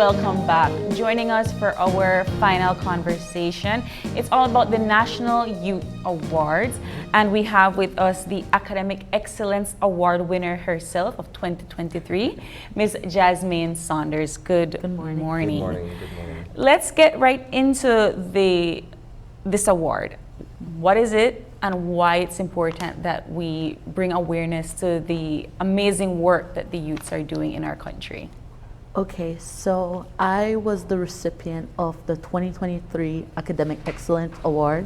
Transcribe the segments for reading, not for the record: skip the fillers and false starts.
welcome back. Joining us for our final conversation, it's all about the National Youth Awards, and we have with us the Academic Excellence Award winner herself of 2023, Ms. Jasmine Saunders. Good morning. Good morning. Let's get right into this award. What is it, and why it's important that we bring awareness to the amazing work that the youths are doing in our country? Okay, so I was the recipient of the 2023 Academic Excellence Award.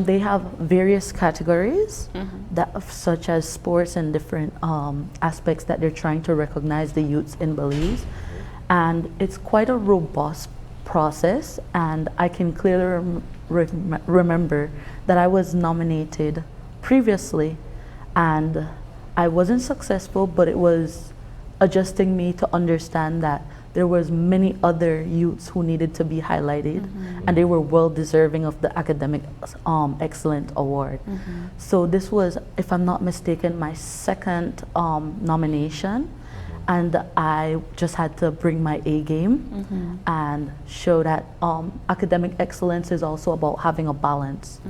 They have various categories, such as sports and different aspects that they're trying to recognize the youths in Belize. And it's quite a robust process, and I can clearly remember that I was nominated previously, and I wasn't successful, but it was adjusting me to understand that there was many other youths who needed to be highlighted, and they were well deserving of the Academic Excellence Award. So this was, if I'm not mistaken, my second nomination, and I just had to bring my A game and show that academic excellence is also about having a balance.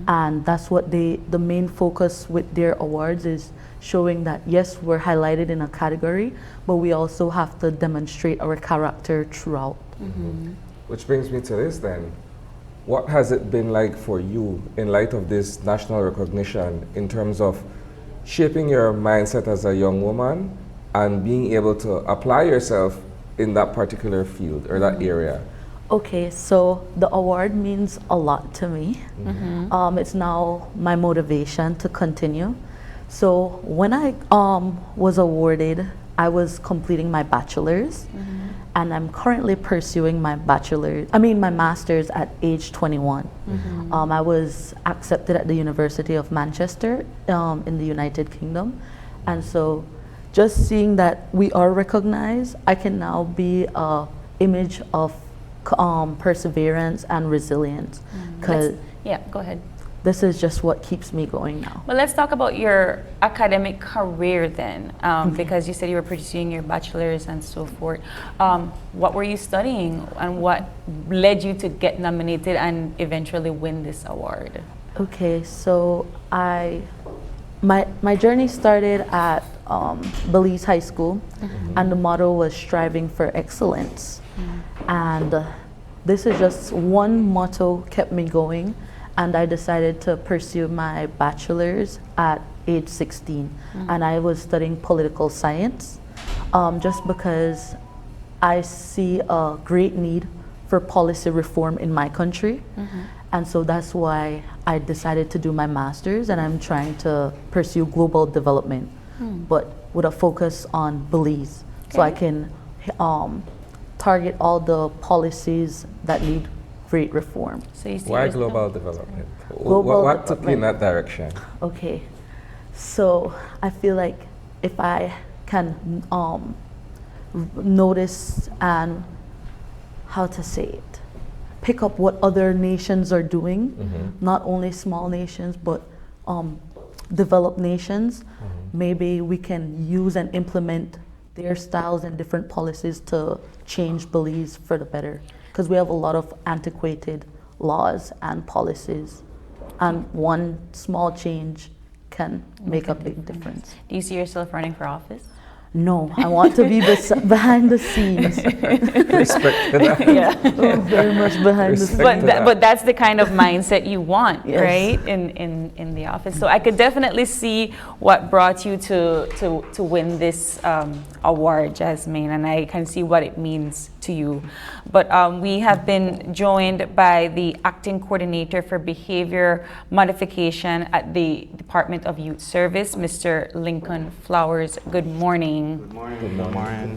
And that's what the main focus with their awards is, showing that yes, we're highlighted in a category, but we also have to demonstrate our character throughout. Which brings me to this then. What has it been like for you in light of this national recognition in terms of shaping your mindset as a young woman and being able to apply yourself in that particular field or that area? Okay, so the award means a lot to me. It's now my motivation to continue. So when I was awarded, I was completing my bachelor's, and I'm currently pursuing my master's at age 21. I was accepted at the University of Manchester in the United Kingdom, and so just seeing that we are recognized, I can now be an image of perseverance and resilience. Yeah, go ahead. This is just what keeps me going now. Well, let's talk about your academic career then, because you said you were pursuing your bachelor's and so forth. What were you studying, and what led you to get nominated and eventually win this award? Okay, so my journey started at Belize High School, and the motto was striving for excellence. And this is just one motto kept me going. And I decided to pursue my bachelor's at age 16. And I was studying political science, just because I see a great need for policy reform in my country. And so that's why I decided to do my master's, and I'm trying to pursue global development, but with a focus on Belize. So I can target all the policies that need great reform. So you see Why global development? Global what took you in development. that direction? Okay, so I feel like if I can notice and, how to say it, pick up what other nations are doing, not only small nations, but developed nations, maybe we can use and implement their styles and different policies to change Belize for the better. Because we have a lot of antiquated laws and policies, and one small change can make a big difference. Do you see yourself running for office? No, I want to be behind the scenes. Respect that. Yeah. Very much behind the scenes. But that's the kind of mindset you want, Yes. right? In the office. So I could definitely see what brought you to win this award, Jasmine, and I can see what it means to you. But we have been joined by the acting coordinator for behavior modification at the Department of Youth Service, Mr. Lincoln Flowers. Good morning. Good morning.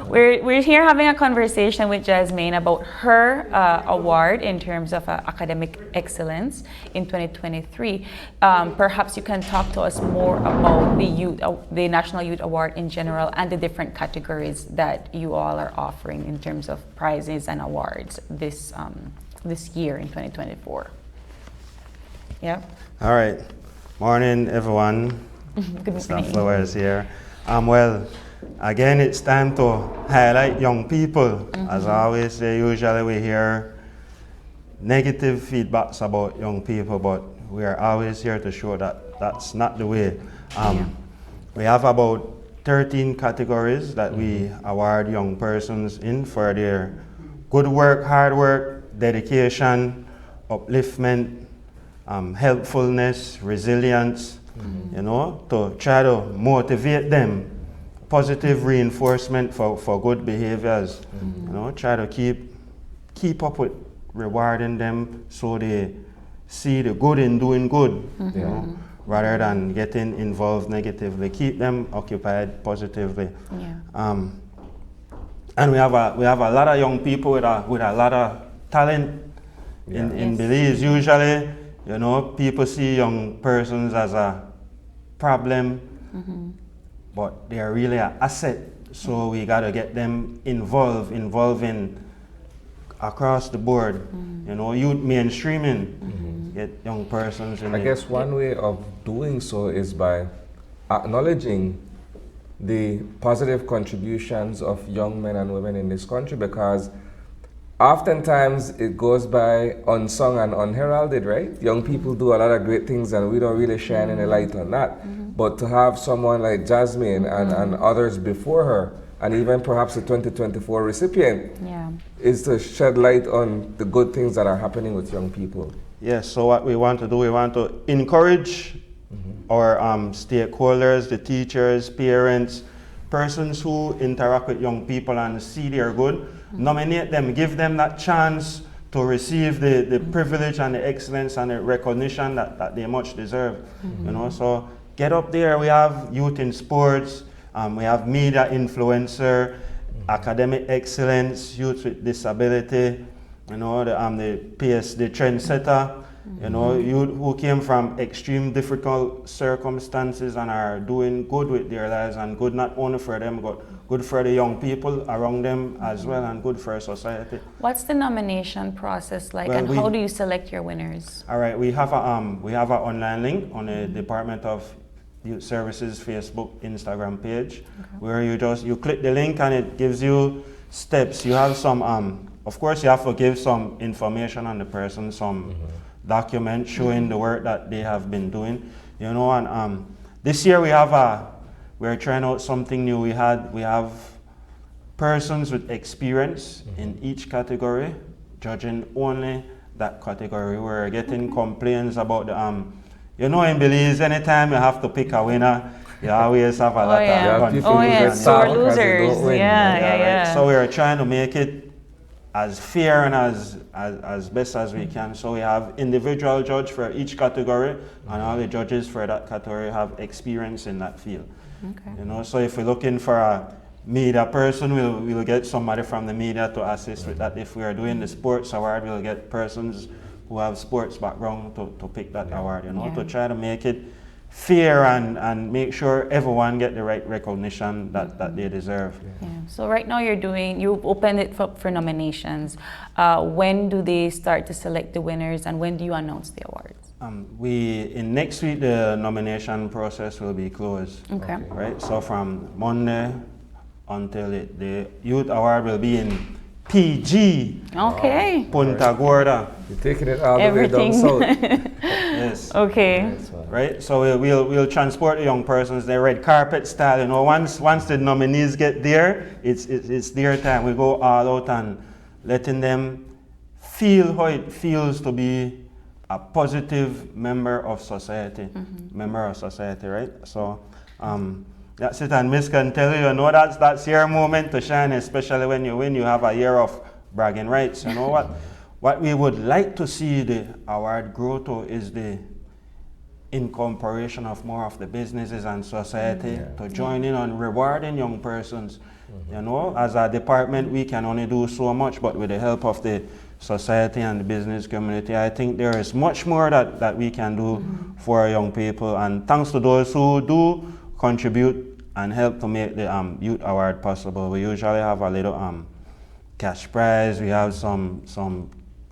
We're here having a conversation with Jasmine about her award in terms of academic excellence in 2023. Perhaps you can talk to us more about the National Youth Award in general and the different categories that you all are offering in terms of prizes and awards this year in 2024. Yeah. All right. Morning, everyone. Good Mr. morning. Flowers here. Well, again, it's time to highlight young people. As I always say, usually we hear negative feedbacks about young people, but we are always here to show that that's not the way. We have about 13 categories that we award young persons in for their good work, hard work, dedication, upliftment, helpfulness, resilience, you know, to try to motivate them, positive reinforcement for good behaviors, you know, try to keep up with rewarding them so they see the good in doing good, you know, rather than getting involved negatively. Keep them occupied positively. And we have a lot of young people with a lot of talent in Belize. Usually, you know, people see young persons as a problem, but they are really an asset. So we got to get them involving across the board. You know, youth mainstreaming, get young persons in I guess one way of doing so is by acknowledging the positive contributions of young men and women in this country, because oftentimes it goes by unsung and unheralded, right? Young people do a lot of great things and we don't really shine any light on that. But to have someone like Jasmine and others before her, and even perhaps the 2024 recipient, is to shed light on the good things that are happening with young people. Yes, so what we want to do, we want to encourage our stakeholders, the teachers, parents, persons who interact with young people and see they're good, nominate them, give them that chance to receive the privilege and the excellence and the recognition that they much deserve. You know, so get up there. We have youth in sports, we have media influencer, academic excellence, youth with disability, you know, the trendsetter, you know, youth who came from extreme difficult circumstances and are doing good with their lives, and good not only for them, but good for the young people around them as well, and good for society. What's the nomination process like, and how do you select your winners? All right, we have an online link on the Department of Youth Services Facebook, Instagram page, where you click the link and it gives you steps. You have some, of course, you have to give some information on the person, some document showing the work that they have been doing, you know. And this year we're trying out something new. We have persons with experience in each category, judging only that category. We're getting complaints about the you know, in Belize, anytime you have to pick a winner, you always have a lot of confusion. Sore losers. Yeah. So we're trying to make it as fair and as best as we can. So we have individual judge for each category, and all the judges for that category have experience in that field. You know, so if we're looking for a media person, we'll get somebody from the media to assist with that. If we are doing the sports award, we'll get persons who have sports background to pick that award, you know, to try to make it fair and make sure everyone get the right recognition that they deserve. So right now you've opened it up for nominations. When do they start to select the winners, and when do you announce the awards? In next week the nomination process will be closed. Right, so from Monday until the youth award will be in PG. Punta Gorda. You're taking it all the way down south. Yes. Okay. Right. So we'll transport the young persons. The red carpet style. You know, once the nominees get there, it's their time. We go all out and letting them feel how it feels to be a positive member of society. Right. So that's it, and Miss can tell you, that's your moment to shine, especially when you win. You have a year of bragging rights. You know what we would like to see the award grow to is the incorporation of more of the businesses and society to join in on rewarding young persons. You know, as a department, we can only do so much, but with the help of the society and the business community, I think there is much more that we can do for our young people. And thanks to those who do contribute and help to make the youth award possible. We usually have a little cash prize. We have some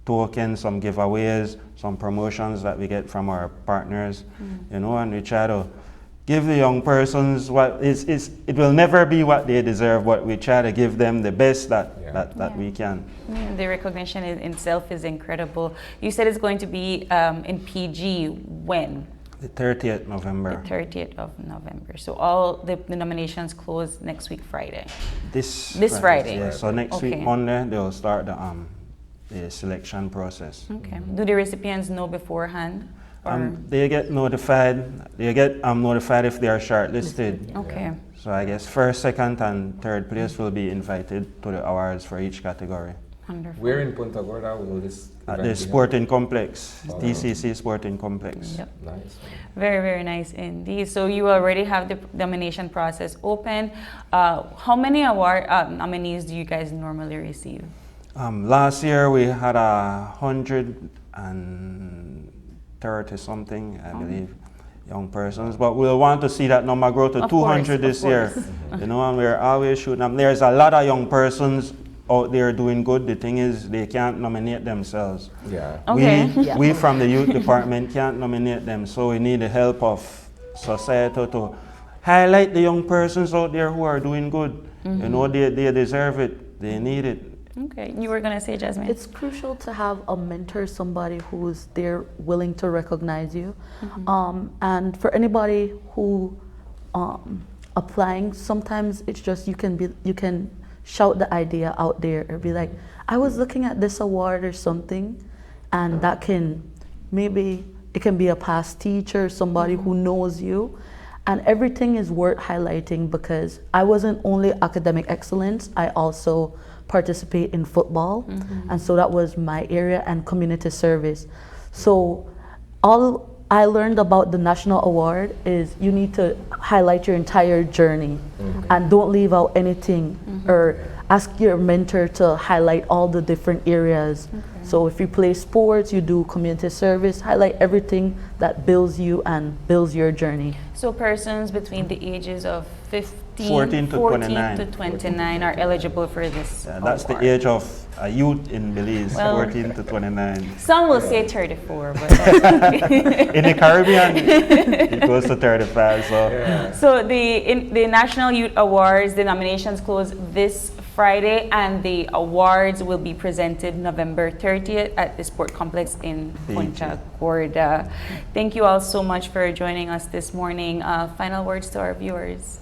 tokens, some giveaways, some promotions that we get from our partners, you know, and we try to give the young persons what it will never be what they deserve, but we try to give them the best that we can. The recognition in itself is incredible. You said it's going to be in PG when? The 30th November. The 30th of November. So all the nominations close next week Friday. This Friday. Yeah, so next week Monday they'll start the selection process. Okay. Do the recipients know beforehand? They get notified. They get notified if they are shortlisted. Okay. So I guess first, second, and third place will be invited to the awards for each category. Wonderful. Where in Punta Gorda will this At event the be Sporting Complex, Oh. TCC Sporting Complex. Yep. held? Nice. Very, very nice indeed. So you already have the nomination process open. How many award nominees do you guys normally receive? Last year we had 130 something, I believe, young persons, but we'll want to see that number grow to Of 200 course, this of year. course. You know, and we're always shooting them. There's a lot of young persons out there doing good. The thing is, they can't nominate themselves. Yeah. Okay. We from the youth department can't nominate them, so we need the help of society to highlight the young persons out there who are doing good. You know, they deserve it. They need it. Okay. You were going to say, Jasmine? It's crucial to have a mentor, somebody who's there willing to recognize you. And for anybody who applying, sometimes it's just you can shout the idea out there or be like, I was looking at this award or something, and that can maybe it can be a past teacher, somebody who knows you. And everything is worth highlighting because I wasn't only academic excellence, I also participate in football, and so that was my area, and community service. So all I learned about the national award is you need to highlight your entire journey and don't leave out anything, or ask your mentor to highlight all the different areas. So if you play sports, you do community service, highlight everything that builds you and builds your journey. So persons between the ages of 14 to 29. to 29 are eligible for this That's the award. age of a youth in Belize, Well, 14 to 29. Some will say 34, but that's okay. In the Caribbean, it goes to 35. So So the National Youth Awards, the nominations close this Friday, and the awards will be presented November 30th at the Sport Complex in Punta Gorda. Thank you all so much for joining us this morning. Final words to our viewers.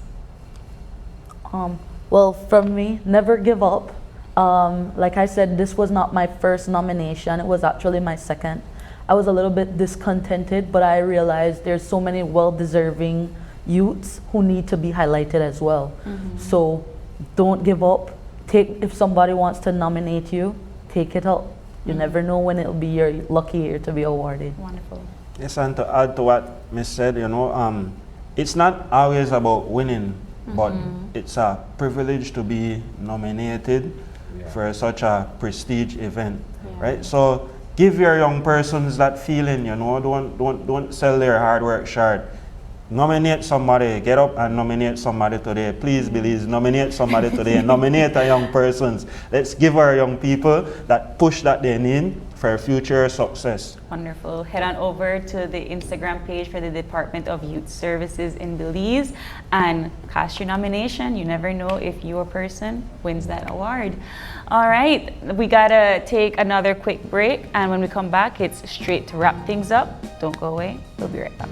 Well, from me, never give up. Like I said, this was not my first nomination. It was actually my second. I was a little bit discontented, but I realized there's so many well-deserving youths who need to be highlighted as well. So don't give up. If somebody wants to nominate you, take it up. You never know when it'll be your lucky year to be awarded. Wonderful. yes, and to add to what Miss said, you know, it's not always about winning, but it's a privilege to be nominated for such a prestige event, right? So give your young persons that feeling, you know, don't sell their hard work short. Nominate somebody, get up and nominate somebody today. Please, Belize, nominate somebody today. Nominate a young person. Let's give our young people that push that they need for future success. Wonderful. Head on over to the Instagram page for the Department of Youth Services in Belize and cast your nomination. You never know if your person wins that award. All right, we gotta take another quick break, and when we come back, it's straight to wrap things up. Don't go away. We'll be right back.